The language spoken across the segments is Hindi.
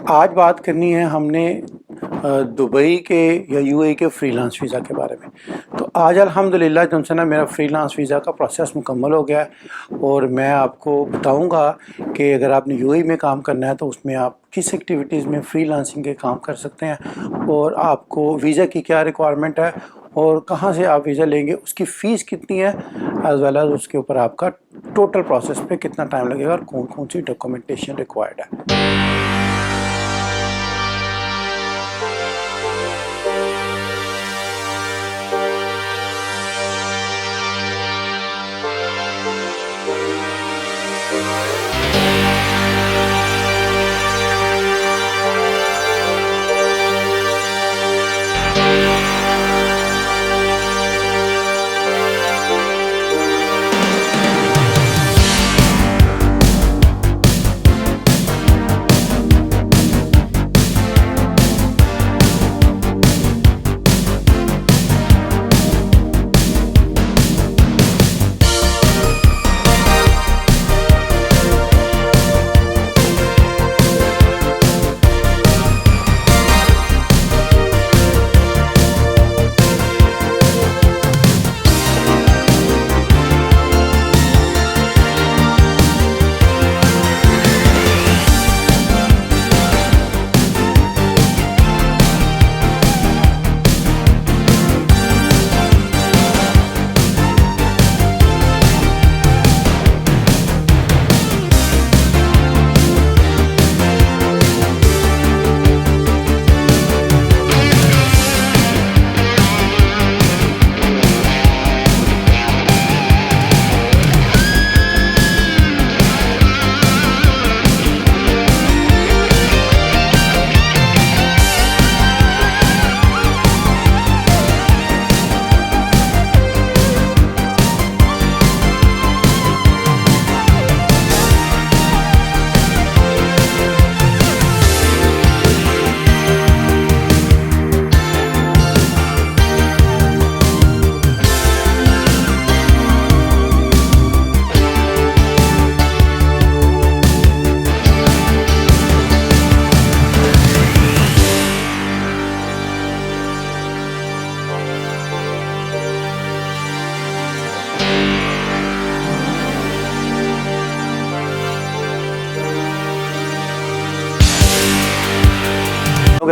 आज बात करनी है हमने दुबई के या यूएई के फ्रीलांस वीज़ा के बारे में। तो आज अल्हम्दुलिल्लाह जो है ना मेरा फ्रीलांस वीज़ा का प्रोसेस मुकम्मल हो गया है और मैं आपको बताऊंगा कि अगर आपने यूएई में काम करना है तो उसमें आप किस एक्टिविटीज़ में फ्रीलांसिंग के काम कर सकते हैं और आपको वीज़ा की क्या रिक्वायरमेंट है और कहाँ से आप वीज़ा लेंगे, उसकी फ़ीस कितनी है, एज़ वेल एज़ उसके ऊपर आपका टोटल प्रोसेस पे कितना टाइम लगेगा और कौन कौन सी डॉक्यूमेंटेशन रिक्वायर्ड है।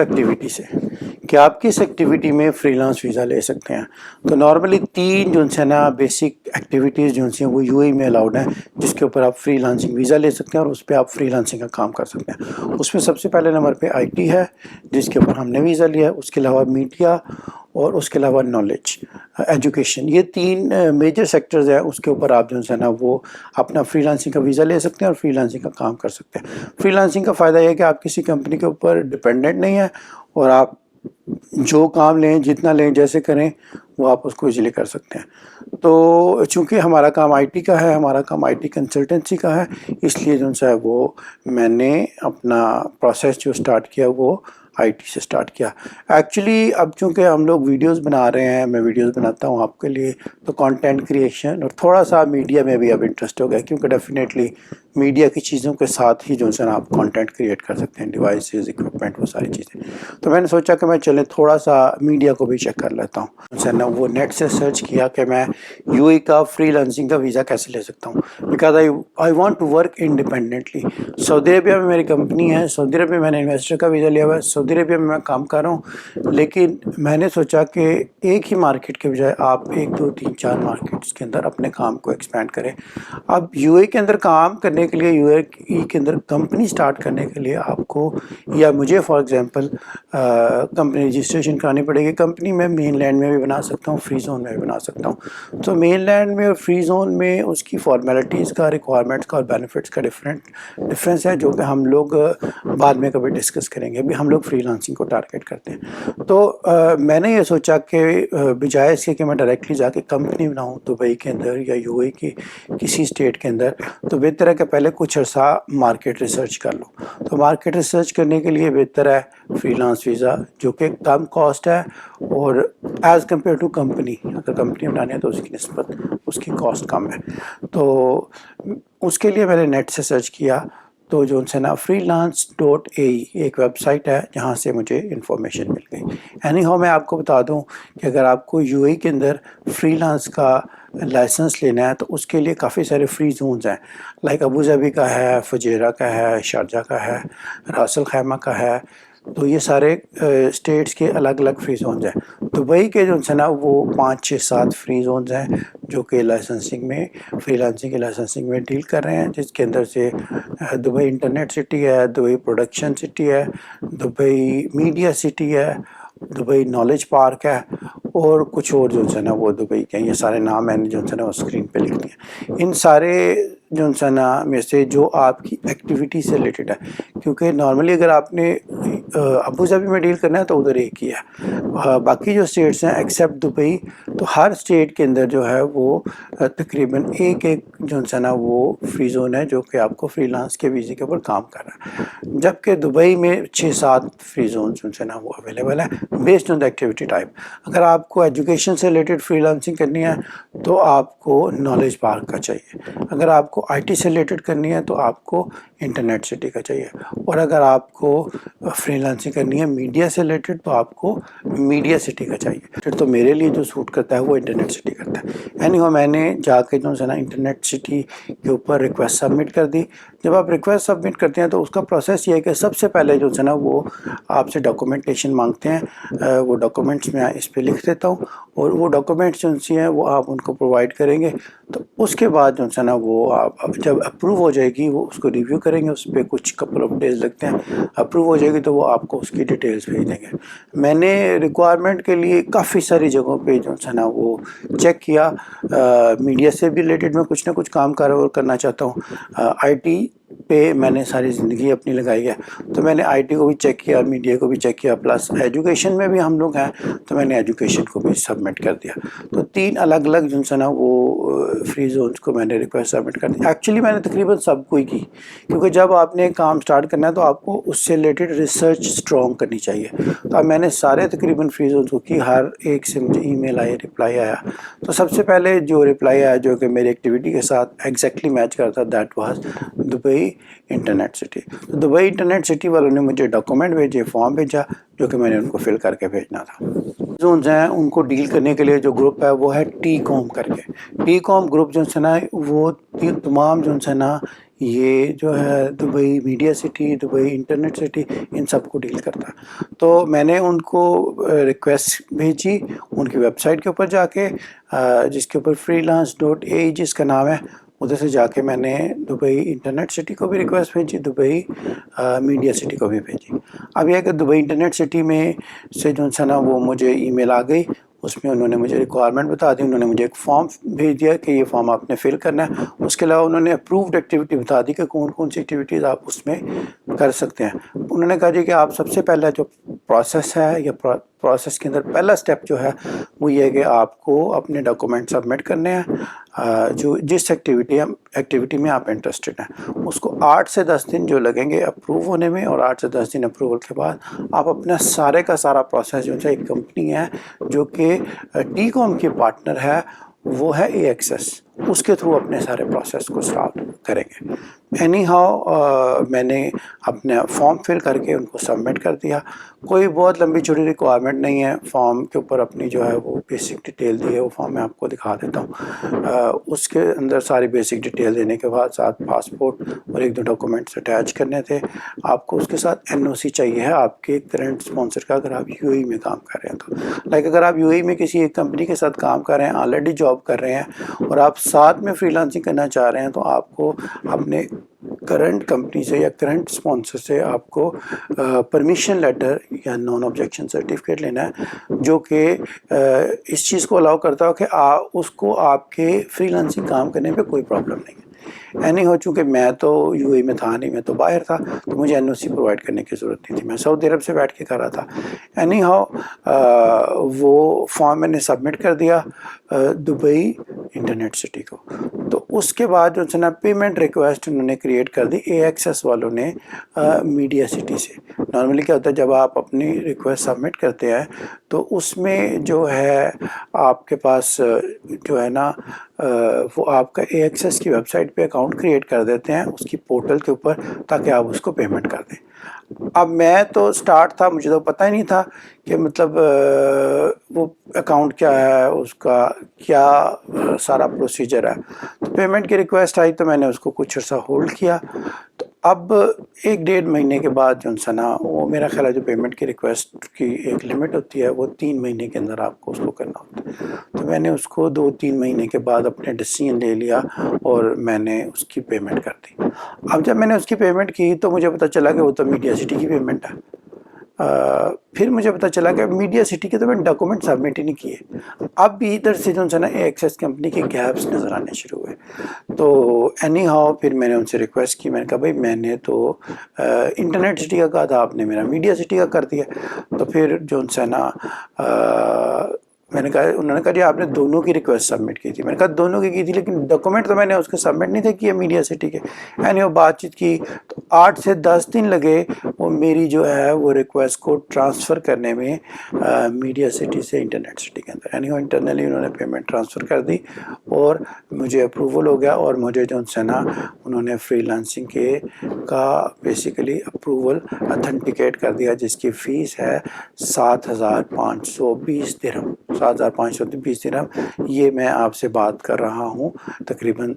एक्टिविटी से कि आप किस एक्टिविटी में फ्रीलांस वीज़ा ले सकते हैं। तो नॉर्मली तीन जो है ना बेसिक एक्टिविटीज़ जो हैं वो यूएई में अलाउड हैं, जिसके ऊपर आप फ्रीलांसिंग वीज़ा ले सकते हैं और उस पर आप फ्रीलांसिंग का काम कर सकते हैं। उसमें सबसे पहले नंबर पे आईटी है, जिसके ऊपर हमने वीज़ा लिया है। उसके अलावा मीडिया और उसके अलावा नॉलेज, एजुकेशन, ये तीन मेजर सेक्टर्स हैं। उसके ऊपर आप जो है ना वो अपना फ्रीलांसिंग का वीज़ा ले सकते हैं और फ्रीलांसिंग का काम कर सकते हैं। फ्रीलांसिंग का फ़ायदा यह है कि आप किसी कंपनी के ऊपर डिपेंडेंट नहीं है और आप जो काम लें, जितना लें, जैसे करें वो आप उसको इजीली कर सकते हैं। तो चूँकि हमारा काम आईटी का है, हमारा काम आईटी कंसल्टेंसी का है, इसलिए जो है वो मैंने अपना प्रोसेस जो स्टार्ट किया वो आईटी से स्टार्ट किया। एक्चुअली अब चूँकि हम लोग वीडियोस बना रहे हैं, मैं वीडियोस बनाता हूँ आपके लिए, तो कंटेंट क्रिएशन और थोड़ा सा मीडिया में भी अब इंटरेस्ट हो गया, क्योंकि डेफिनेटली मीडिया की चीज़ों के साथ ही जो है ना आप कंटेंट क्रिएट कर सकते हैं, डिवाइसेस, इक्विपमेंट, वो सारी चीज़ें। तो मैंने सोचा कि मैं चले थोड़ा सा मीडिया को भी चेक कर लेता हूँ। सर ना वो नेट से सर्च किया कि मैं यूएई का फ्रीलांसिंग का वीज़ा कैसे ले सकता हूँ, because I want to work independently. Saudi Arabia में मेरी कंपनी है, सऊदी अरेबिया में मैंने इन्वेस्टर का वीज़ा लिया हुआ है, सऊदी अरेबिया में मैं काम कर रहा हूँ। लेकिन मैंने सोचा कि एक ही मार्केट के बजाय आप 1, 2, 3, 4 मार्केट्स के अंदर अपने काम को एक्सपेंड करें। अब यूएई के अंदर काम करने के लिए, यूएई के अंदर कंपनी स्टार्ट करने के लिए आपको या मुझे फॉर एग्जांपल कंपनी रजिस्ट्रेशन करानी पड़ेगी। कंपनी मैं मेनलैंड में भी बना सकता हूँ, फ्री जोन में भी बना सकता हूँ। तो मेनलैंड में और फ्री जोन में उसकी फॉर्मेलिटीज़ का, रिक्वायरमेंट्स का और बेनिफिट्स का डिफरेंस है, जो कि हम लोग बाद में कभी डिस्कस करेंगे। अभी हम लोग फ्रीलांसिंग को टारगेट करते हैं। तो मैंने ये सोचा कि बजाय इसके कि मैं डायरेक्टली जाके कंपनी बनाऊँ दुबई के अंदर या यूएई की किसी स्टेट के अंदर, तो बेहतर है कि पहले कुछ अर्सा मार्केट रिसर्च कर लो। तो मार्केट रिसर्च करने के लिए बेहतर है फ्रीलांस वीज़ा, जो कि कम कॉस्ट है और एज़ कम्पेयर टू कंपनी, अगर कंपनी बनानी है तो उसकी निस्बत उसकी कॉस्ट कम है। तो उसके लिए मैंने नेट से सर्च किया, तो जो उनसे ना freelance.ae एक वेबसाइट है जहाँ से मुझे इंफॉर्मेशन मिल गई। एनी हाउ मैं आपको बता दूँ कि अगर आपको यूएई के अंदर फ्रीलांस का लाइसेंस लेना है तो उसके लिए काफ़ी सारे फ्री जोन्स हैं, लाइक अबू धाबी का है, फुजैरा का है, शारजा का है, रास अल खैमा का है। तो ये सारे स्टेट्स के अलग अलग फ्री जोन्स हैं। दुबई के जो है ना वो 5, 6, 7 फ्री जोन्स हैं जो कि लाइसेंसिंग में, फ्रीलांसिंग के लाइसेंसिंग में डील कर रहे हैं, जिसके अंदर से दुबई इंटरनेट सिटी है, दुबई प्रोडक्शन सिटी है, दुबई मीडिया सिटी है, दुबई नॉलेज पार्क है और कुछ और जो है ना वो दुबई के। ये सारे नाम मैंने जो है ना वो स्क्रीन पे लिख दिए। इन सारे जो है ना में से जो आपकी एक्टिविटी से रिलेटेड है, क्योंकि नॉर्मली अगर आपने अबू धाबी में डील करना है तो उधर एक ही है। बाकी जो स्टेट्स हैं एक्सेप्ट दुबई, तो हर स्टेट के अंदर जो है वो तकरीबन एक जो है ना वो फ्री जोन है जो कि आपको फ्रीलांस के वीज़े के ऊपर काम कर रहा है। जबकि दुबई में 6-7 फ्री जोन जो है ना वो अवेलेबल है based on the activity type. अगर आपको एजुकेशन से रिलेटेड फ्रीलांसिंग करनी है तो आपको नॉलेज पार्क का चाहिए, अगर आपको आईटी से रिलेटेड करनी है तो आपको इंटरनेट सिटी का चाहिए, और अगर आपको फ्रीलांसिंग करनी है मीडिया से रिलेटेड तो आपको मीडिया सिटी का चाहिए। फिर तो मेरे लिए जो सूट करता है वो इंटरनेट सिटी करता है। एनीहाउ मैंने जाके जो है ना इंटरनेट सिटी के ऊपर रिक्वेस्ट सबमिट कर दी। जब आप रिक्वेस्ट सबमिट करते हैं तो उसका प्रोसेस ये है कि सबसे पहले जो है ना वो आपसे डॉक्यूमेंटेशन मांगते हैं। वो डॉक्यूमेंट्स मैं इस पर लिख देता हूँ और वो डॉक्यूमेंट्स जो हैं वो आप उनको प्रोवाइड करेंगे। तो उसके बाद जो है ना वो आप जब अप्रूव हो जाएगी वो उसको रिव्यू करेंगे, उस पर कुछ कपल ऑफ डेज लगते हैं। अप्रूव हो जाएगी तो वो आपको उसकी डिटेल्स भेज देंगे। मैंने रिक्वायरमेंट के लिए काफ़ी सारी जगहों पे जो है ना वो चेक किया। मीडिया से भी रिलेटेड मैं कुछ ना कुछ काम करना चाहता हूँ। आईटी पे मैंने सारी ज़िंदगी अपनी लगाई है, तो मैंने आईटी को भी चेक किया, मीडिया को भी चेक किया, प्लस एजुकेशन में भी हम लोग हैं तो मैंने एजुकेशन को भी सबमिट कर दिया। तो 3 अलग अलग जो है ना वो फ्री जोन्स को मैंने रिक्वेस्ट सबमिट कर दी। एक्चुअली मैंने तकरीबन सबको ही की, क्योंकि जब आपने काम स्टार्ट करना है तो आपको उससे रिलेटेड रिसर्च स्ट्रॉन्ग करनी चाहिए। तो अब मैंने सारे तकरीबन फ्री जोन्स को की, हर एक से मुझे ईमेल आई, रिप्लाई आया। तो सबसे पहले जो रिप्लाई आया जो कि मेरी एक्टिविटी के साथ एग्जैक्टली मैच करता, that was Dubai internet city. तो दुबई इंटरनेट सिटी वालों ने मुझे डॉक्यूमेंट भेजे, फॉर्म भेजा जो कि मैंने उनको फिल करके भेजना था। जोन्स हैं उनको डील करने के लिए जो ग्रुप है वो है टी कॉम करके। टी कॉम ग्रुप जो है ना वो तमाम जो है ना ये जो है Dubai media city, Dubai internet city, इन सब को डील करता है। तो मैंने उनको रिक्वेस्ट भेजी उनकी वेबसाइट के ऊपर जाके, जिसके ऊपर freelance.ae जिसका नाम है, उधर से जाके मैंने दुबई इंटरनेट सिटी को भी रिक्वेस्ट भेजी, दुबई मीडिया सिटी को भी भेजी। अब यह कि दुबई इंटरनेट सिटी में से जो है ना वो मुझे ईमेल आ गई, उसमें उन्होंने मुझे रिक्वायरमेंट बता दी। उन्होंने मुझे एक फॉर्म भेज दिया कि ये फॉर्म आपने फिल करना है। उसके अलावा उन्होंने अप्रूव्ड एक्टिविटी बता दी कि कौन कौन सी एक्टिविटीज़ आप उसमें कर सकते हैं। उन्होंने कहा जी कि आप सबसे पहला जो प्रोसेस है या प्रोसेस के अंदर पहला स्टेप जो है वो ये है कि आपको अपने डॉक्यूमेंट सबमिट करने हैं। जो जिस एक्टिविटी में आप इंटरेस्टेड हैं उसको 8 से 10 दिन जो लगेंगे अप्रूव होने में, और 8 से 10 दिन अप्रूवल के बाद आप अपना सारे का सारा प्रोसेस जो है, एक कंपनी है जो कि टी कॉम की पार्टनर है वो है AXS, उसके थ्रू अपने सारे प्रोसेस को स्टार्ट करेंगे। एनी हाउ मैंने अपना फॉर्म फिल करके उनको सबमिट कर दिया। कोई बहुत लंबी चौड़ी रिक्वायरमेंट नहीं है, फॉर्म के ऊपर अपनी जो है वो बेसिक डिटेल दी है, वो फॉर्म मैं आपको दिखा देता हूँ। उसके अंदर सारी बेसिक डिटेल देने के बाद साथ पासपोर्ट और 1-2 डॉक्यूमेंट्स अटैच करने थे। आपको उसके साथ NOC चाहिए है आपके करंट स्पॉन्सर का, अगर आप UAE में काम कर रहे हैं तो। लाइक अगर आप UAE में किसी एक कंपनी के साथ काम कर रहे हैं, ऑलरेडी जॉब कर रहे हैं और आप साथ में फ्रीलांसिंग करना चाह रहे हैं, तो आपको अपने करंट कंपनी से या करंट स्पॉन्सर से आपको परमिशन लेटर या नॉन ऑब्जेक्शन सर्टिफिकेट लेना है, जो कि इस चीज़ को अलाउ करता हो कि उसको आपके फ्रीलांसिंग काम करने पे कोई प्रॉब्लम नहीं है। एनी हो, चूँकि मैं तो UAE में था नहीं, मैं तो बाहर था, तो मुझे NOC प्रोवाइड करने की ज़रूरत नहीं थी, मैं सऊदी अरब से बैठ के कर रहा था। एनी हाउ वो फॉर्म मैंने सबमिट कर दिया दुबई इंटरनेट सिटी को। तो उसके बाद जो है ना पेमेंट रिक्वेस्ट उन्होंने क्रिएट कर दी AXS वालों ने मीडिया सिटी से। नॉर्मली क्या होता है, जब आप अपनी रिक्वेस्ट सबमिट करते हैं तो उसमें जो है आपके पास जो है ना वो आपका AXS की वेबसाइट पे अकाउंट क्रिएट कर देते हैं उसकी पोर्टल के ऊपर, ताकि आप उसको पेमेंट कर दें। अब मैं तो स्टार्ट था, मुझे तो पता ही नहीं था कि मतलब वो अकाउंट क्या है, उसका क्या सारा प्रोसीजर है। तो पेमेंट की रिक्वेस्ट आई तो मैंने उसको कुछ अर्सा होल्ड किया। तो अब 1-1.5 महीने के बाद जो सा ना, वो मेरा ख्याल है जो पेमेंट की रिक्वेस्ट की एक लिमिट होती है वो 3 महीने के अंदर आपको उसको करना होता है। तो मैंने उसको 2-3 महीने के बाद अपने डिसीजन ले लिया और मैंने उसकी पेमेंट कर दी। अब जब मैंने उसकी पेमेंट की तो मुझे पता चला कि वो तो मीडिया सिटी की पेमेंट है। फिर मुझे पता चला कि मीडिया सिटी के तो मैंने डॉक्यूमेंट सबमिट ही नहीं किए। अब भी इधर से जो है ना AXS कंपनी के गैप्स नज़र आने शुरू हुए। तो एनी हाउ फिर मैंने उनसे रिक्वेस्ट की, मैंने कहा भाई मैंने तो इंटरनेट सिटी का कहा था, आपने मेरा मीडिया सिटी का कर दिया। तो फिर जो है ना मैंने कहा, उन्होंने कहा जी आपने दोनों की रिक्वेस्ट सबमिट की थी। मैंने कहा दोनों की थी, लेकिन डॉक्यूमेंट तो मैंने उसके सबमिट नहीं थे किए मीडिया सिटी के। यानी वो बातचीत की तो 8 से 10 दिन लगे वो मेरी जो है वो रिक्वेस्ट को ट्रांसफ़र करने में मीडिया सिटी से इंटरनेट सिटी के अंदर। यानी वो इंटरनली उन्होंने पेमेंट ट्रांसफ़र कर दी और मुझे अप्रूवल हो गया और मुझे जो है ना उन्होंने फ्रीलांसिंग के का बेसिकली अप्रूवल अथेंटिकेट कर दिया, जिसकी फ़ीस है 7,520 दिरहम। 7,520 दिरहम। ये मैं आपसे बात कर रहा हूँ तकरीबन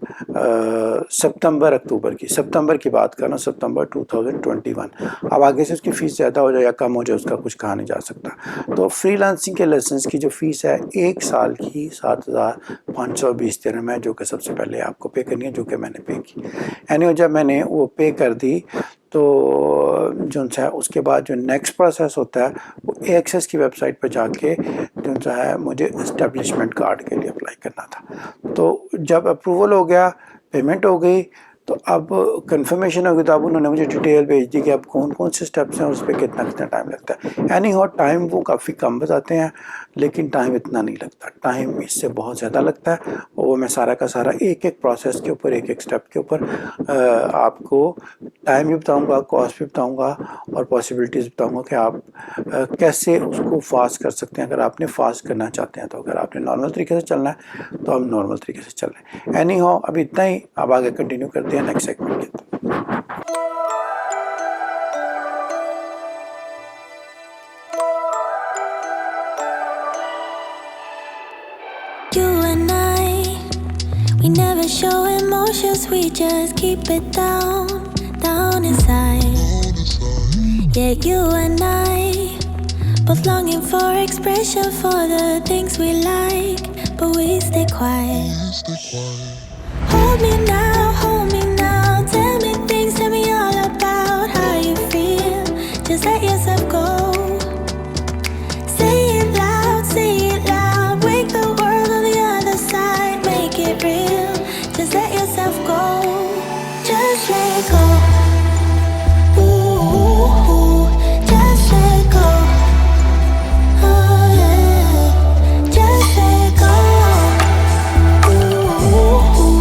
सितंबर की बात कर रहा हूँ, सितंबर 2021। अब आगे से उसकी फ़ीस ज़्यादा हो जाए या कम हो जाए उसका कुछ कहा नहीं जा सकता। तो फ्रीलांसिंग के लाइसेंस की जो फ़ीस है 1 साल की 7,520 दिरहम है, जो कि सबसे पहले आपको पे करनी है, जो कि मैंने पे की। यानी जब मैंने वो पे कर दी तो जो है उसके बाद जो नेक्स्ट प्रोसेस होता है वो AXS की वेबसाइट पर जाके जो है मुझे इस्टेब्लिशमेंट कार्ड के लिए अप्लाई करना था। तो जब अप्रूवल हो गया, पेमेंट हो गई, तो अब कंफर्मेशन हो गई, तो अब उन्होंने मुझे डिटेल भेज दी कि अब कौन कौन से स्टेप्स हैं, उस पर कितना कितना टाइम लगता है। एनी हाउ टाइम वो काफ़ी कम बताते हैं, लेकिन टाइम इतना नहीं लगता, टाइम इससे बहुत ज़्यादा लगता है। और वो मैं सारा का सारा एक एक प्रोसेस के ऊपर, एक एक स्टेप के ऊपर आपको टाइम भी बताऊंगा, कॉस्ट भी बताऊंगा और पॉसिबिलिटीज़ बताऊंगा कि आप कैसे उसको फास्ट कर सकते हैं। अगर आपने फास्ट करना चाहते हैं तो, अगर आपने नॉर्मल तरीके से चलना है तो हम नॉर्मल तरीके से चल रहे हैं। एनी हाउ अभी इतना ही, अब आगे कंटिन्यू करते हैं नेक्स्ट सेगमेंट के अंदर। We never show emotions, we just keep it down, down inside. Yeah, you and I, both longing for expression for the things we like, but we stay quiet. Hold me now, tell me things, tell me all about how you feel. Just let yourself go. Say it loud, wake the world on the other side, make it real. Just let yourself go, just let go. Ooh, just let go. Oh yeah, just let go. Ooh,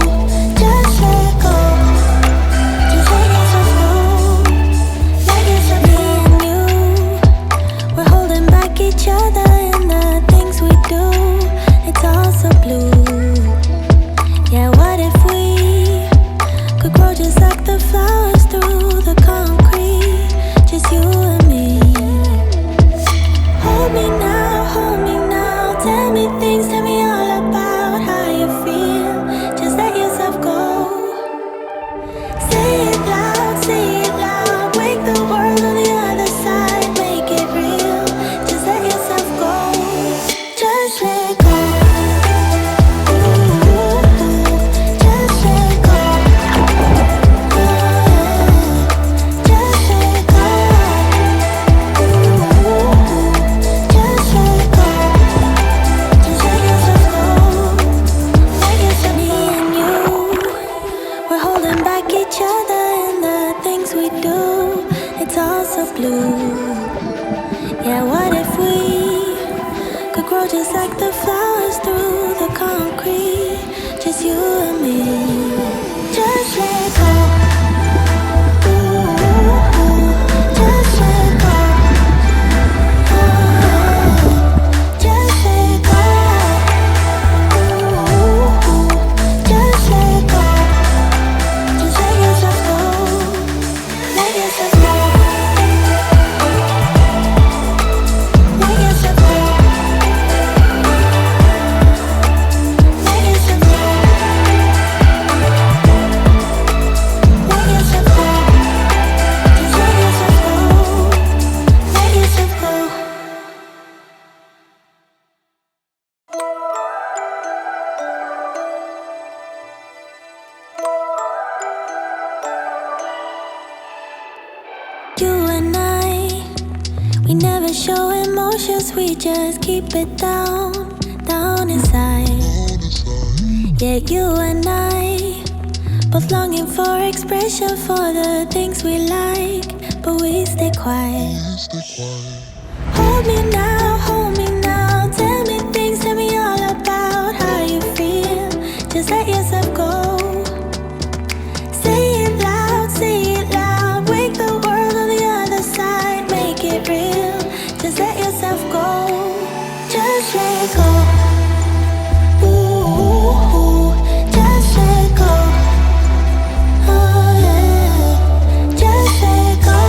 just let go. Just let yourself go. Let yourself go. Me and you, we're holding back each other in the things we do. It's all so blue. Yeah, what if we could grow just like the flowers through the concrete, just you and me. Hold me now, tell me things, tell me all about how you feel. Just let yourself go. Say it loud, wake the world on the other side, make it real. Just let yourself go, just let go. Just like the flowers through the concrete, just you and me. Just let go. Ooh, just let go. Oh, We never show emotions, we just keep it down, down inside. Yeah, you and I, both longing for expression for the things we like, but we stay quiet. Hold me now, tell me things, tell me all about how you feel. Just let yourself go. Say it loud, wake the world on the other side, make it real. Just let yourself go, just let go. Ooh, just let go. Oh yeah, just let go.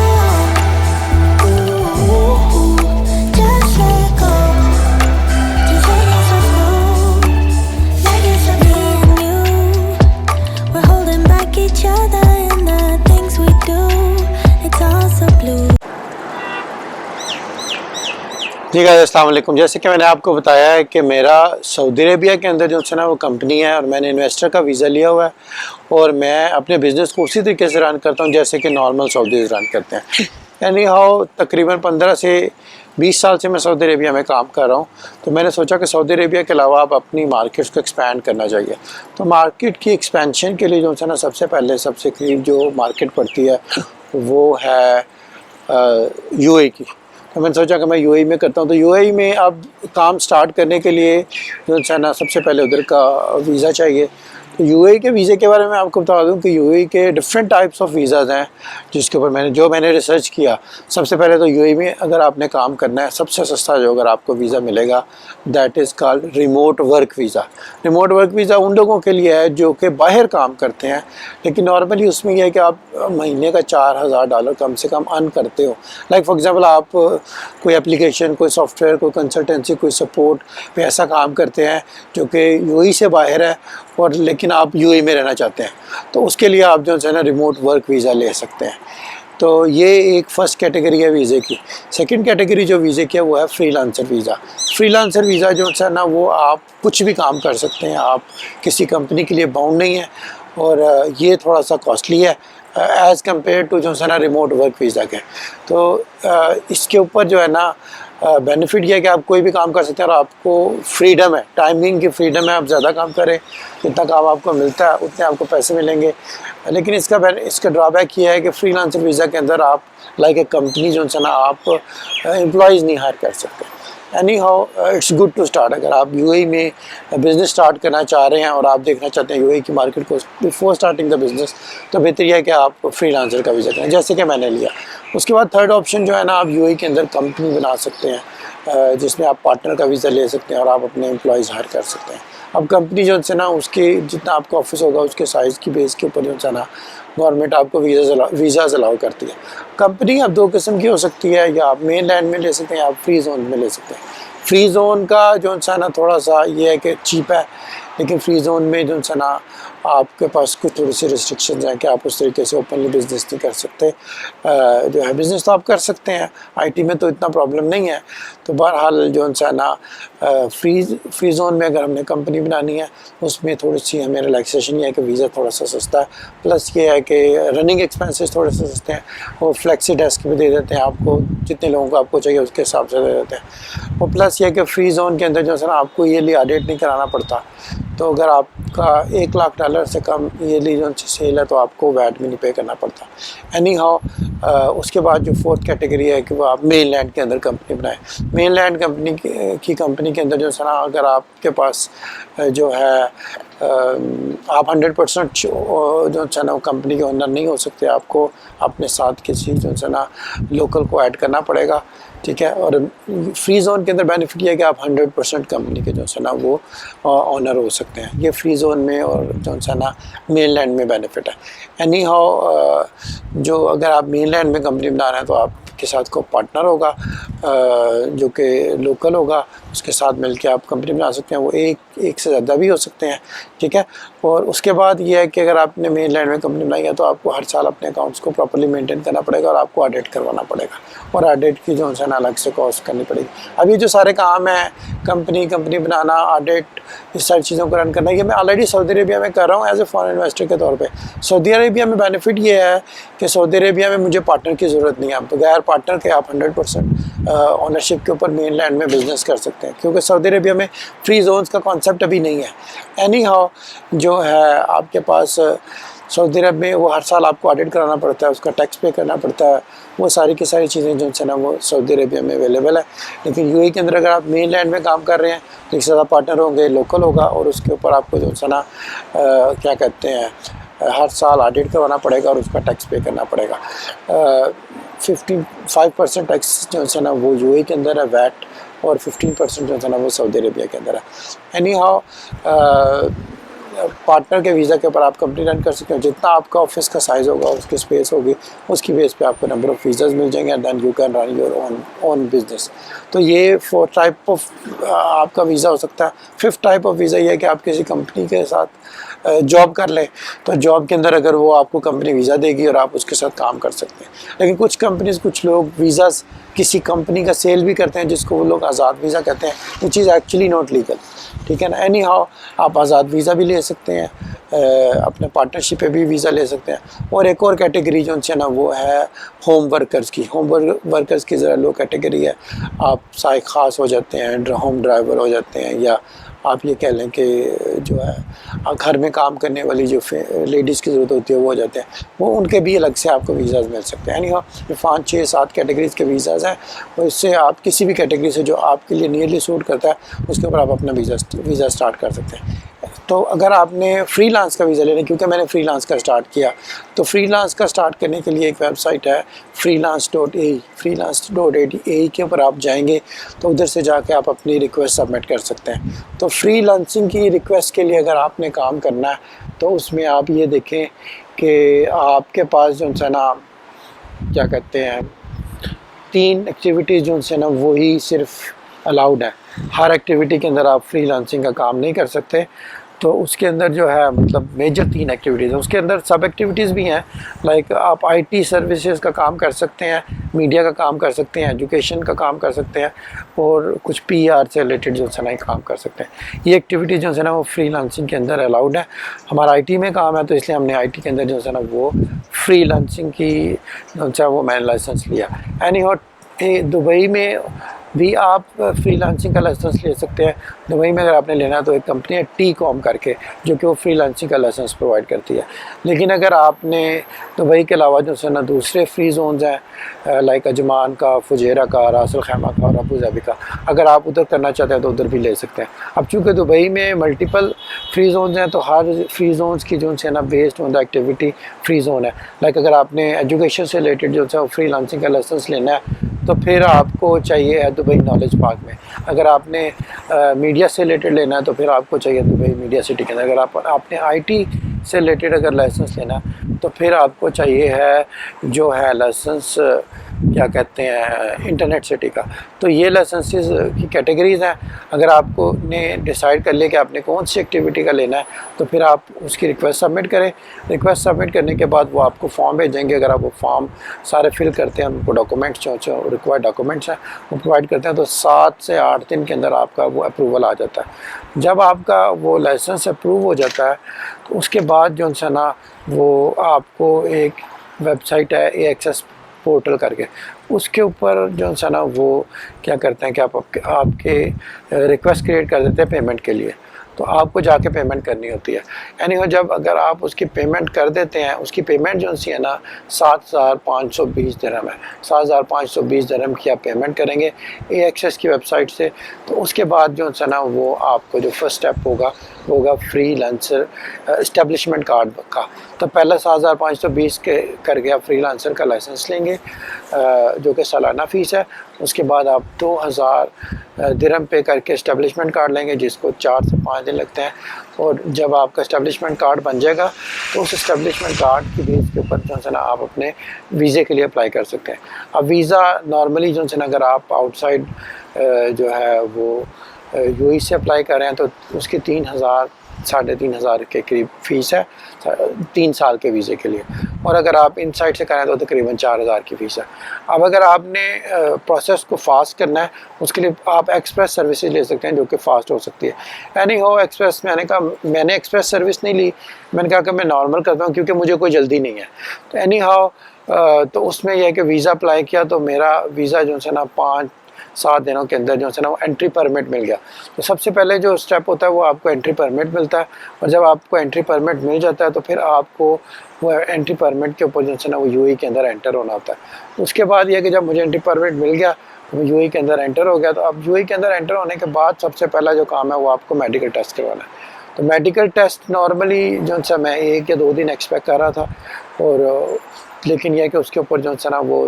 Ooh, just let go. Just let yourself go. Let yourself be and you. We're holding back each other in the things we do. It's all so blue. जी गाइस अस्सलाम वालेकुम। जैसे कि मैंने आपको बताया है कि मेरा सऊदी अरेबिया के अंदर जो है ना वो कंपनी है और मैंने इन्वेस्टर का वीज़ा लिया हुआ है और मैं अपने बिज़नेस को उसी तरीके से रन करता हूँ जैसे कि नॉर्मल सऊदीज़ रन करते हैं। यानी हाउ तकरीबन 15 से 20 साल से मैं सऊदी अरेबिया में काम कर रहा हूँ। तो मैंने सोचा कि सऊदी अरेबिया के अलावा आप अपनी मार्केट्स को एक्सपैंड करना चाहिए। तो मार्केट की एक्सपेंशन के लिए जो है ना सबसे पहले सबसे करीब जो मार्केट पड़ती है वो है यूएई की। तो मैंने सोचा कि मैं यूएई में करता हूँ। तो यूएई में अब काम स्टार्ट करने के लिए जो है ना सबसे पहले उधर का वीज़ा चाहिए। तो यूएई के वीज़े के बारे में आपको बता दूं कि यूएई के डिफरेंट टाइप्स ऑफ वीज़ाज़ हैं जिसके ऊपर मैंने रिसर्च किया। सबसे पहले तो यूएई में अगर आपने काम करना है सबसे सस्ता जो अगर आपको वीज़ा मिलेगा that is called remote work visa. Remote work visa उन लोगों के लिए है जो कि बाहर काम करते हैं, लेकिन नॉर्मली उसमें यह है कि आप महीने का $4000 कम से कम अर्न करते हो। लाइक फॉर एग्ज़ाम्पल आप कोई एप्लीकेशन, कोई सॉफ्टवेयर, कोई कंसल्टेंसी, कोई सपोर्ट पे ऐसा काम करते हैं जो कि यूएई से बाहर है और लेकिन आप यूएई में रहना चाहते हैं, तो उसके लिए आप जो है ना रिमोट वर्क वीज़ा ले सकते हैं। तो ये एक फ़र्स्ट कैटेगरी है वीज़े की। सेकंड कैटेगरी जो वीज़े की है वो है फ्रीलांसर वीज़ा। फ्रीलांसर वीज़ा जो है ना वो आप कुछ भी काम कर सकते हैं, आप किसी कंपनी के लिए बाउंड नहीं है और ये थोड़ा सा कॉस्टली है एज़ कम्पेयर टू जो है ना रिमोट वर्क वीज़ा के। तो इसके ऊपर जो है ना बेनिफिट ये है कि आप कोई भी काम कर सकते हैं और आपको फ्रीडम है, टाइमिंग की फ्रीडम है। आप ज़्यादा काम करें, जितना काम आपको मिलता है उतने आपको पैसे मिलेंगे। लेकिन इसका ड्रॉबैक ये है कि फ्रीलांसर वीज़ा के अंदर आप लाइक ए कंपनी जो है ना आप एम्प्लॉयज़ नहीं हायर कर सकते। Anyhow it's good to start. अगर आप यूएई में बिज़नेस स्टार्ट करना चाह रहे हैं और आप देखना चाहते हैं यूएई की मार्केट को बिफोर स्टार्टिंग द बिज़नेस, तो बेहतर यह है कि आप फ्रीलांसर का वीज़ा करें जैसे कि मैंने लिया। उसके बाद थर्ड ऑप्शन जो है ना आप यूएई के अंदर कंपनी बना सकते हैं जिसमें आप पार्टनर का वीज़ा ले सकते हैं और आप अपने एम्प्लॉयज़ हायर कर सकते हैं। अब कंपनी जो है ना उसके जितना आपका ऑफिस होगा उसके साइज़ की बेस के ऊपर जो है ना गवर्नमेंट आपको वीज़ाज़ अलाउ करती है। कंपनी अब दो किस्म की हो सकती है, या आप मेन लैंड में ले सकते हैं या आप फ्री जोन में ले सकते हैं। फ्री जोन का जो है ना थोड़ा सा ये है कि चीप है, लेकिन फ्री जोन में जो है ना आपके पास कुछ थोड़ी सी रिस्ट्रिक्शंस हैं कि आप उस तरीके से ओपनली बिज़नेस नहीं कर सकते। जो है बिज़नेस तो आप कर सकते हैं, आईटी में तो इतना प्रॉब्लम नहीं है। तो बहरहाल जो है ना फ्री जोन में अगर हमने कंपनी बनानी है उसमें थोड़ी सी हमें रिलैक्सेशन ये है कि वीज़ा थोड़ा सा सस्ता है, प्लस ये है कि रनिंग एक्सपेंसेस थोड़े से सस्ते हैं और फ्लेक्सी डेस्क भी दे देते हैं आपको, जितने लोगों को आपको चाहिए उसके हिसाब से दे देते हैं। और प्लस ये है कि फ्री जोन के अंदर जो है ना आपको ईयरली ऑडिट नहीं कराना पड़ता। तो अगर आपका $1,00,000 से कम ईयरली जो सेल है तो आपको वैट भी नहीं पे करना पड़ता। एनी हाउ उसके बाद जो फोर्थ कैटेगरी है कि वो आप मेन लैंड के अंदर कंपनी बनाएं। मेन लैंड कंपनी के अंदर जो है ना अगर आपके पास जो है आप 100% जो है ना कंपनी के ओनर नहीं हो सकते, आपको अपने साथ किसी जो है ना लोकल को ऐड करना पड़ेगा, ठीक है। और फ्री जोन के अंदर बेनिफिट ये है कि आप 100% कंपनी के जो है ना वो ऑनर हो सकते हैं। ये फ्री जोन में और जो है ना मेन लैंड में बेनिफिट है। एनी हाउ जो अगर आप मेन लैंड में कंपनी बना रहे हैं तो आपके साथ को पार्टनर होगा जो कि लोकल होगा, उसके साथ मिलके आप कंपनी बना सकते हैं। वो एक एक से ज़्यादा भी हो सकते हैं, ठीक है। और उसके बाद ये है कि अगर आपने मेन लैंड में कंपनी बनाई है तो आपको हर साल अपने अकाउंट्स को प्रॉपर्ली मेंटेन करना पड़ेगा और आपको ऑडिट करवाना पड़ेगा, और ऑडिट की जो है ना अलग से कॉस्ट करनी पड़ेगी। अब ये जो सारे काम हैं, कंपनी बनाना, ऑडिट, इस सारी चीज़ों को रन करना, ये मैं ऑलरेडी सऊदी अरेबिया में कर रहा हूँ एज ए फॉरेन इन्वेस्टर के तौर पे। सऊदी अरेबिया में बेनिफिट ये है कि सऊदी अरेबिया में मुझे पार्टनर की ज़रूरत नहीं है। आप बगैर पार्टनर के आप 100% ओनरशिप के ऊपर मेन लैंड में बिज़नेस कर सकते हैं, क्योंकि सऊदी अरेबिया में फ्री जोन्स का कॉन्सेप्ट अभी नहीं है। एनी हाउ जो है आपके पास सऊदी अरब में वो हर साल आपको ऑडिट कराना पड़ता है, उसका टैक्स पे करना पड़ता है, वो सारी की सारी चीज़ें जो है ना वो सऊदी अरेबिया में अवेलेबल है। लेकिन यूएई के अंदर अगर आप मेन लैंड में काम कर रहे हैं तो एक ज़्यादा पार्टनर होंगे, लोकल होगा, और उसके ऊपर आपको जो है ना क्या कहते हैं हर साल ऑडिट करवाना पड़ेगा और उसका टैक्स पे करना पड़ेगा। 55% टैक्स जो है ना वो यूएई के अंदर है, वैट, और 15% जो है ना वो सऊदी अरेबिया के अंदर है। एनी हाउ पार्टनर के वीज़ा के ऊपर आप कंपनी रन कर सकते हो। जितना आपका ऑफिस का साइज़ होगा, उसकी स्पेस होगी, उसकी बेस पे आपको नंबर ऑफ़ वीज़ाज़ मिल जाएंगे, and then you can run your own business. तो ये 4 टाइप ऑफ आपका वीज़ा हो सकता है। 5th टाइप ऑफ वीज़ा ये है कि आप किसी कंपनी के साथ जॉब कर लें, तो जॉब के अंदर अगर वो आपको कंपनी वीज़ा देगी और आप उसके साथ काम कर सकते हैं। लेकिन कुछ कंपनीज़, कुछ लोग वीज़ाज़ किसी कंपनी का सेल भी करते हैं, जिसको वो लोग आज़ाद वीज़ा कहते हैं, which is actually not legal, ठीक है ना। एनी हाउ आप आज़ाद वीज़ा भी ले सकते हैं, अपने पार्टनरशिप पे भी वीज़ा ले सकते हैं। और एक और कैटेगरी जो है ना वो है होम वर्कर्स की। होम वर्कर्स की ज़रा लो कैटेगरी है। आप साइक ख़ास हो जाते हैं, होम ड्राइवर हो जाते हैं, या आप ये कह लें कि जो है घर में काम करने वाली जो लेडीज़ की ज़रूरत होती है वो हो जाते हैं, वो उनके भी अलग से आपको वीज़ाज़ मिल सकते हैं। यानी ये 5, 6, 7 कैटेगरीज़ के वीज़ाज़ हैं, और इससे आप किसी भी कैटेगरी से जो आपके लिए नियरली सूट करता है उसके ऊपर आप अपना वीज़ा स्टार्ट कर सकते हैं। तो अगर आपने फ्रीलांस का वीज़ा लेना, क्योंकि मैंने फ्रीलांस का स्टार्ट किया, तो फ्रीलांस का स्टार्ट करने के लिए एक वेबसाइट है freelance.ae। freelance.ae के ऊपर आप जाएंगे तो उधर से जाके आप अपनी रिक्वेस्ट सबमिट कर सकते हैं। तो फ्रीलांसिंग की रिक्वेस्ट के लिए अगर आपने काम करना है तो उसमें आप ये देखें कि आपके पास जो है ना क्या कहते हैं 3 एक्टिविटीज़ जो है ना वही सिर्फ अलाउड है। हर एक्टिविटी के अंदर आप फ्रीलांसिंग का काम नहीं कर सकते। तो उसके अंदर जो है मतलब मेजर 3 एक्टिविटीज़ है। उसके अंदर सब एक्टिविटीज़ भी हैं, लाइक आप आईटी सर्विसेज का काम कर सकते हैं, मीडिया का काम कर सकते हैं, एजुकेशन का काम कर सकते हैं, और कुछ पीआर से रिलेटेड जो है ना काम कर सकते हैं। ये एक्टिविटी जो है ना वो फ्रीलांसिंग के अंदर अलाउड है। हमारा आईटी में काम है तो इसलिए हमने आईटी के अंदर जो है ना वो फ्रीलांसिंग की जो है वो मैंने लाइसेंस लिया। एनी हाउ दुबई में भी आप फ्रीलांसिंग का लाइसेंस ले सकते हैं। दुबई में अगर आपने लेना है तो एक कंपनी है टी-कॉम करके, जो कि वो फ्रीलांसिंग का लाइसेंस प्रोवाइड करती है। लेकिन अगर आपने दुबई के अलावा जो है ना दूसरे फ्री जोन्स हैं लाइक अजमान का, फुजेरा का, रास अल खैमा का और अबू धाबी का, अगर आप उधर करना चाहते हैं तो उधर भी ले सकते हैं। अब चूँकि दुबई में मल्टीपल फ्री जोन्स हैं तो हर फ्री जोन्स की जो है ना based on the activity free zone है। लाइक अगर आपने एजुकेशन से रिलेटेड जो है फ्रीलांसिंग का लाइसेंस लेना है तो फिर आपको चाहिए है दुबई नॉलेज पार्क में। अगर आपने मीडिया से रिलेटेड लेना है तो फिर आपको चाहिए दुबई मीडिया सिटी के अंदर। अगर आपने आईटी से रिलेटेड अगर लाइसेंस लेना तो फिर आपको चाहिए है जो है लाइसेंस क्या कहते हैं इंटरनेट सिटी का। तो ये लाइसेंसेस की कैटेगरीज़ हैं। अगर आपको ने डिसाइड कर लिया कि आपने कौन सी एक्टिविटी का लेना है तो फिर आप उसकी रिक्वेस्ट सबमिट करें। रिक्वेस्ट सबमिट करने के बाद वो आपको फॉर्म भेजेंगे। अगर आप वो फॉर्म सारे फिल करते हैं, उनको डॉक्यूमेंट्स जो रिक्वायर्ड डॉक्यूमेंट्स हैं वो प्रोवाइड करते हैं, तो 7 से 8 दिन के अंदर आपका वो अप्रूवल आ जाता है। जब आपका वो लाइसेंस अप्रूव हो जाता है तो उसके बाद जो है ना वो आपको एक वेबसाइट है AXS पोर्टल करके, उसके ऊपर जो है ना वो क्या करते हैं कि आपके रिक्वेस्ट क्रिएट कर देते हैं पेमेंट के लिए। तो आपको जाके पेमेंट करनी होती है। यानी जब अगर आप उसकी पेमेंट कर देते हैं, उसकी पेमेंट जो है ना 7,520 दिरहम है। 7,520 दिरहम की आप पेमेंट करेंगे AXS की वेबसाइट से। तो उसके बाद जो है ना वो आपको जो फर्स्ट स्टेप होगा फ्रीलांसर इस्टेब्लिशमेंट कार्ड का। तो पहला 7,520 के करके आप फ्रीलांसर का लाइसेंस लेंगे जो कि सालाना फ़ीस है। उसके बाद आप 2,000 दिरहम पे करके इस्टेब्लिशमेंट कार्ड लेंगे, जिसको 4 से 5 दिन लगते हैं। और जब आपका इस्टेब्लिशमेंट कार्ड बन जाएगा तो उस इस्टेब्लिशमेंट कार्ड की बेस के ऊपर जो है ना आप अपने वीज़े के लिए अप्लाई कर सकते हैं। अब वीज़ा नॉर्मली जो है ना अगर आप आउटसाइड जो है वो यूएई से अप्लाई कर रहे हैं तो उसकी 3,000 3,500 के करीब फ़ीस है 3 साल के वीज़े के लिए, और अगर आप इन साइड से करें तो तकरीबन 4,000 की फ़ीस है। अब अगर आपने प्रोसेस को फास्ट करना है उसके लिए आप एक्सप्रेस सर्विसेज ले सकते हैं जो कि फ़ास्ट हो सकती है। एनी हो एक्सप्रेस मैंने एक्सप्रेस सर्विस नहीं ली, मैंने कहा कि मैं नॉर्मल करता हूँ क्योंकि मुझे कोई जल्दी नहीं है। तो एनी हाउ तो उसमें यह है कि वीज़ा अप्लाई किया तो मेरा वीज़ा जो है ना 5-7 दिनों के अंदर जो है ना वो एंट्री परमिट मिल गया। तो सबसे पहले जो स्टेप होता है वो आपको एंट्री परमिट मिलता है, और जब आपको एंट्री परमिट मिल जाता है तो फिर आपको वो एंट्री परमिट के ऊपर जो है ना वो यूएई के अंदर एंटर होना होता है। उसके बाद यह कि जब मुझे एंट्री परमिट मिल गया तो मैं यूएई के अंदर एंटर हो गया। तो अब यूएई के अंदर एंटर होने के बाद सबसे पहला जो काम है वो आपको मेडिकल टेस्ट करवाना है। तो मेडिकल टेस्ट नॉर्मली जो है मैं 1 या 2 दिन एक्सपेक्ट कर रहा था, और लेकिन यह कि उसके ऊपर जो है ना वो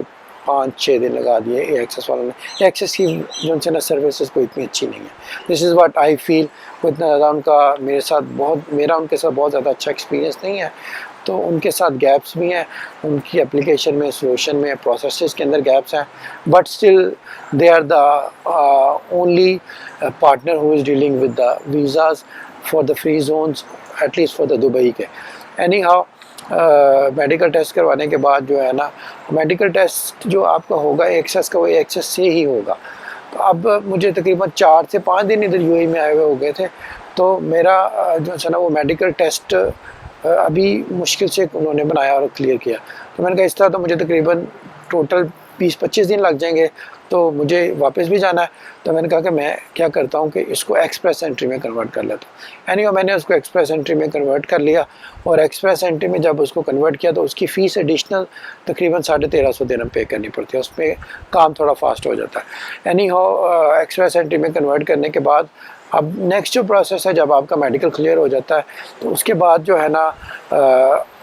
5-6 दिन लगा दिए एक्सेस वालों ने। एक्सेस की जो है ना सर्विसेज कोई इतनी अच्छी नहीं है। This is what I feel. वो इतना ज़्यादा मेरा उनके साथ बहुत ज़्यादा अच्छा एक्सपीरियंस नहीं है। तो उनके साथ गैप्स भी हैं, उनकी एप्लीकेशन में, सोल्यूशन में, प्रोसेसेस के अंदर गैप्स हैं, but still they are the only partner who is dealing with the visas for the free zones, at least for the Dubai के। एनी हाउ मेडिकल टेस्ट करवाने के बाद जो है ना, मेडिकल टेस्ट जो आपका होगा एक्सेस का, वो एक्सेस से ही होगा। तो अब मुझे तकरीबन 4 से 5 दिन इधर यूएई में आए हुए हो गए थे, तो मेरा जो है ना वो मेडिकल टेस्ट अभी मुश्किल से उन्होंने बनाया और क्लियर किया। तो मैंने कहा इस तरह तो मुझे तकरीबन टोटल 20-25 दिन लग जाएंगे, तो मुझे वापस भी जाना है। तो मैंने कहा कि मैं क्या करता हूँ कि इसको एक्सप्रेस एंट्री में कन्वर्ट कर लेता हूँ। एनीवे मैंने उसको एक्सप्रेस एंट्री में कन्वर्ट कर लिया, और एक्सप्रेस एंट्री में जब उसको कन्वर्ट किया तो उसकी फ़ीस एडिशनल तकरीबन 1350 दिरहम पे करनी पड़ती है, उसमें काम थोड़ा फास्ट हो जाता है। एनी हो एक्सप्रेस एंट्री में कन्वर्ट करने के बाद अब नेक्स्ट जो प्रोसेस है, जब आपका मेडिकल क्लियर हो जाता है तो उसके बाद जो है ना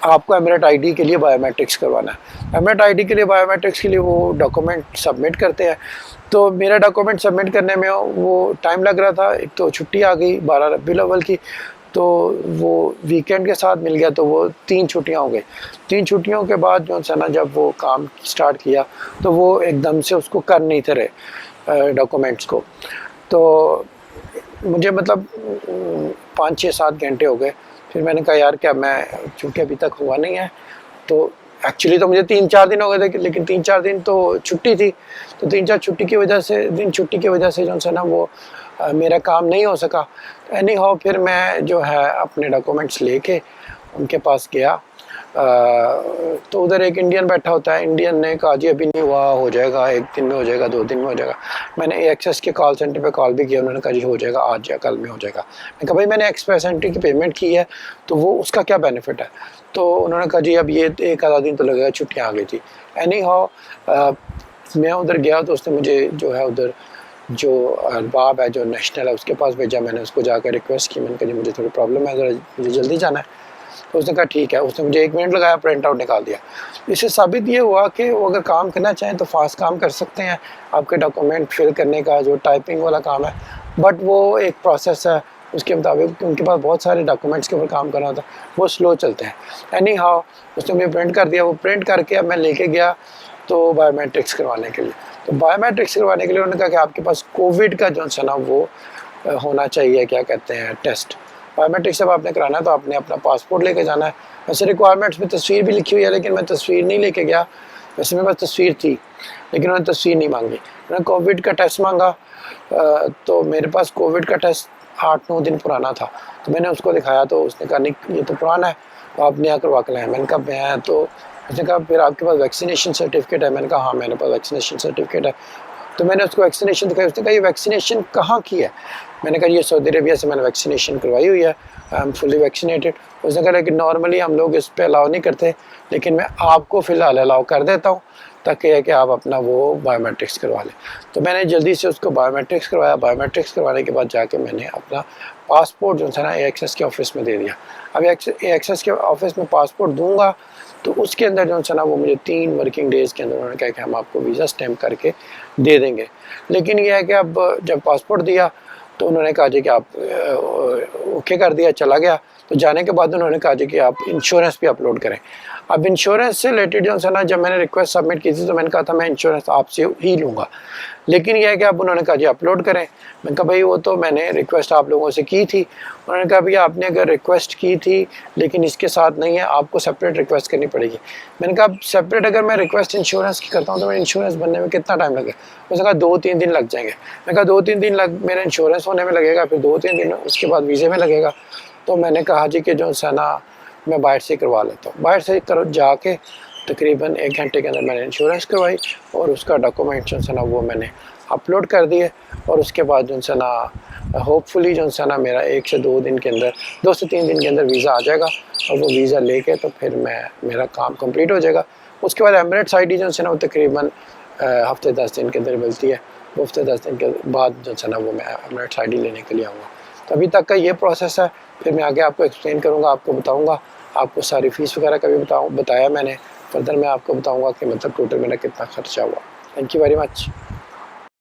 आपको एमिरेट आईडी के लिए बायोमेट्रिक्स करवाना है। एमिरेट आईडी के लिए बायोमेट्रिक्स के लिए वो डॉक्यूमेंट सबमिट करते हैं। तो मेरा डॉक्यूमेंट सबमिट करने में वो टाइम लग रहा था, एक तो छुट्टी आ गई 12 रबीउल अव्वल की, तो वो वीकेंड के साथ मिल गया, तो वो 3 छुट्टियाँ हो गई। 3 छुट्टियों के बाद जो है ना जब वो काम स्टार्ट किया तो वो एकदम से उसको कर नहीं थे रहे डॉक्यूमेंट्स को। तो मुझे मतलब 5-6-7 घंटे हो गए। फिर मैंने कहा यार क्या मैं, चूँकि अभी तक हुआ नहीं है, तो एक्चुअली तो मुझे 3-4 दिन हो गए थे, लेकिन 3-4 दिन तो छुट्टी थी, तो 3-4 छुट्टी की वजह से जो है ना वो मेरा काम नहीं हो सका। एनी हाउ फिर मैं जो है अपने डॉक्यूमेंट्स लेके उनके पास गया। तो उधर एक इंडियन बैठा होता है, इंडियन ने कहा जी अभी नहीं हुआ, हो जाएगा, 1 दिन में हो जाएगा, 2 दिन में हो जाएगा। मैंने एक्सेस के कॉल सेंटर पे कॉल भी किया, उन्होंने कहा जी हो जाएगा, आज या कल में हो जाएगा। मैंने कहा भाई मैंने एक्सप्रेस एंट्री की पेमेंट की है तो वो उसका क्या बेनिफिट है? तो उन्होंने कहा जी अब ये 1 आधा दिन तो लगेगा, छुट्टियाँ आ गई थी। एनी हाउ मैं उधर गया तो उसने मुझे जो है उधर जो अरबाब है, जो नेशनल है, उसके पास भेजा। मैंने उसको जाकर रिक्वेस्ट की, मैंने कहा जी मुझे थोड़ी प्रॉब्लम है, ज़रा मुझे जल्दी जाना है। तो उसने कहा ठीक है, उसने मुझे 1 मिनट लगाया, प्रिंट आउट निकाल दिया। इससे साबित ये हुआ कि वो अगर काम करना चाहें तो फास्ट काम कर सकते हैं। आपके डॉक्यूमेंट फिल करने का जो टाइपिंग वाला काम है, बट वो एक प्रोसेस है, उसके मुताबिक उनके पास बहुत सारे डॉक्यूमेंट्स के ऊपर काम करना होता है, वो स्लो चलते हैं। एनी हाउ उसने मुझे प्रिंट कर दिया, वो प्रिंट करके अब मैं लेके गया तो बायोमेट्रिक्स करवाने के लिए। तो बायोमेट्रिक्स करवाने के लिए उन्होंने कहा कि आपके पास कोविड का जो है ना वो होना चाहिए, क्या कहते हैं, टेस्ट। बायोमेट्रिक्स जब आपने कराना है तो आपने अपना पासपोर्ट लेके जाना है। वैसे रिक्वायरमेंट्स में तस्वीर भी लिखी हुई है, लेकिन मैं तस्वीर नहीं लेके गया। वैसे मेरे पास तस्वीर थी, लेकिन उन्होंने तस्वीर नहीं मांगी। उन्होंने कोविड का टेस्ट मांगा, तो मेरे पास कोविड का टेस्ट 8-9 दिन पुराना था। तो मैंने उसको दिखाया, तो उसने कहा नहीं ये तो पुराना है, तो आप नया करवा के लाएँ। मैंने कहा मैं तो, उसने कहा फिर आपके पास वैक्सीनेशन सर्टिफिकेट है? मैंने कहा हाँ मेरे पास वैक्सीनेशन सर्टिफिकेट है। तो मैंने उसको वैक्सीनेशन दिखाई, उसने कहा ये वैक्सीनेशन कहाँ की है? मैंने कहा ये सऊदी अरेबिया से मैंने वैक्सीनेशन करवाई हुई है, आई एम फुली वैक्सीनेटेड। उसने कहा कि नॉर्मली हम लोग इस पर अलाउ नहीं करते, लेकिन मैं आपको फ़िलहाल अलाउ कर देता हूँ, ताकि है कि आप अपना वो बायोमेट्रिक्स करवा लें। तो मैंने जल्दी से उसको बायोमेट्रिक्स करवाया। बायोमेट्रिक्स करवाने के बाद जाके मैंने अपना पासपोर्ट जो है ना एक्सेस के ऑफिस में दे दिया। अब एक्सेस के ऑफिस में पासपोर्ट दूंगा तो उसके अंदर जो है ना वो मुझे 3 वर्किंग डेज़ के अंदर उन्होंने कहा कि हम आपको वीज़ा स्टैम्प करके दे देंगे। लेकिन यह है कि अब जब पासपोर्ट दिया तो उन्होंने कहा जी कि आप ओके कर दिया, चला गया। तो तो जाने के बाद उन्होंने कहा जी कि आप इंश्योरेंस भी अपलोड करें। अब इंश्योरेंस से रिलेटेड जो है ना, जब मैंने रिक्वेस्ट सबमिट की थी तो मैंने कहा था मैं इंश्योरेंस आपसे ही लूँगा, लेकिन यह है कि अब उन्होंने कहा जी अपलोड करें। मैंने कहा भाई वो तो मैंने रिक्वेस्ट आप लोगों से की थी। उन्होंने कहा भैया आपने अगर रिक्वेस्ट की थी लेकिन इसके साथ नहीं है, आपको सेपरेट रिक्वेस्ट करनी पड़ेगी। मैंने कहा सेपरेट अगर मैं रिक्वेस्ट इंश्योरेंस की करता हूँ तो मेरा इंश्योरेंस बनने में कितना टाइम लगेगा? उसने कहा 2-3 दिन लग जाएंगे। मैंने कहा 2-3 दिन मेरा इंश्योरेंस होने में लगेगा, फिर 2-3 दिन उसके बाद वीज़े में लगेगा। तो मैंने कहा जी कि जो है ना मैं बाहर से करवा लेता हूँ। बाहर से जाके तकरीबन 1 घंटे के अंदर मैंने इंश्योरेंस करवाई और उसका डॉक्यूमेंट जो है ना वो मैंने अपलोड कर दिए। और उसके बाद जो है ना होपफुली जो है ना मेरा 1 से 2 दिन के अंदर, 2 से 3 दिन के अंदर वीज़ा आ जाएगा और वो वीज़ा लेके तो फिर मेरा काम कंप्लीट हो जाएगा। उसके बाद एमिरेट्स आईडी जो है ना वो तकरीबन हफ्ते 10 दिन के अंदर मिलती है। वो हफ्ते 10 दिन के बाद जो है ना वो मैं एमिरेट्स आईडी लेने के लिए आऊँगा। तो अभी तक का ये प्रोसेस है। फिर मैं आगे आपको एक्सप्लेन करूँगा, आपको बताऊँगा, आपको सारी फ़ीस वगैरह का भी बताया मैंने। फर्दर मैं आपको बताऊँगा कि मतलब टोटल मेरा कितना खर्चा हुआ। Thank you very much.